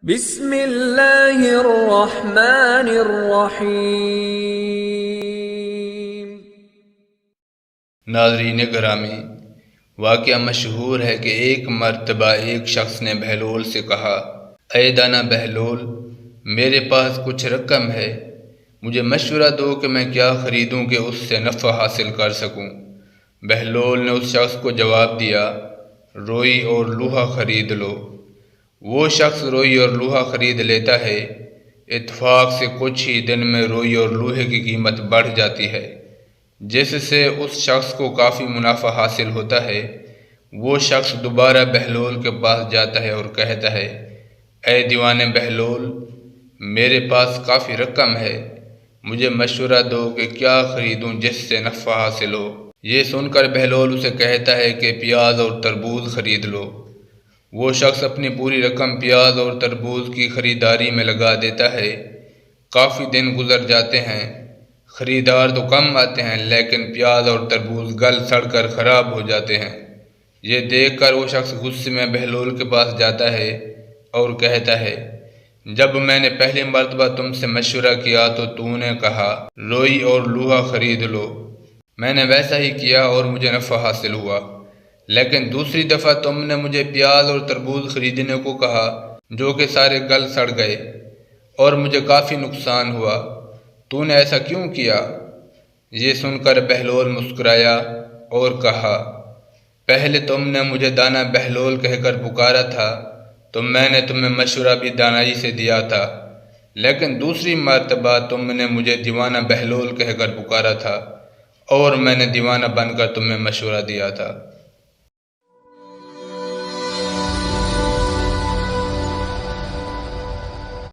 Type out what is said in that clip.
بسم اللہ الرحمن الرحیم۔ ناظرین گرامی، واقعہ مشہور ہے کہ ایک مرتبہ ایک شخص نے بہلول سے کہا، اے دانا بہلول، میرے پاس کچھ رقم ہے، مجھے مشورہ دو کہ میں کیا خریدوں کہ اس سے نفع حاصل کر سکوں۔ بہلول نے اس شخص کو جواب دیا، روئی اور لوہا خرید لو۔ وہ شخص روئی اور لوہا خرید لیتا ہے۔ اتفاق سے کچھ ہی دن میں روئی اور لوہے کی قیمت بڑھ جاتی ہے، جس سے اس شخص کو کافی منافع حاصل ہوتا ہے۔ وہ شخص دوبارہ بہلول کے پاس جاتا ہے اور کہتا ہے، اے دیوان بہلول، میرے پاس کافی رقم ہے، مجھے مشورہ دو کہ کیا خریدوں جس سے نفع حاصل ہو۔ یہ سن کر بہلول اسے کہتا ہے کہ پیاز اور تربوز خرید لو۔ وہ شخص اپنی پوری رقم پیاز اور تربوز کی خریداری میں لگا دیتا ہے۔ کافی دن گزر جاتے ہیں، خریدار تو کم آتے ہیں، لیکن پیاز اور تربوز گل سڑ کر خراب ہو جاتے ہیں۔ یہ دیکھ کر وہ شخص غصے میں بہلول کے پاس جاتا ہے اور کہتا ہے، جب میں نے پہلی مرتبہ تم سے مشورہ کیا تو نے کہا روئی اور لوہا خرید لو۔ میں نے ویسا ہی کیا اور مجھے نفع حاصل ہوا، لیکن دوسری دفعہ تم نے مجھے پیاز اور تربوز خریدنے کو کہا جو کہ سارے گل سڑ گئے اور مجھے کافی نقصان ہوا۔ تو نے ایسا کیوں کیا؟ یہ سن کر بہلول مسکرایا اور کہا، پہلے تم نے مجھے دانا بہلول کہہ کر پکارا تھا تو میں نے تمہیں مشورہ بھی دانائی سے دیا تھا، لیکن دوسری مرتبہ تم نے مجھے دیوانہ بہلول کہہ کر پکارا تھا اور میں نے دیوانہ بن کر تمہیں مشورہ دیا تھا۔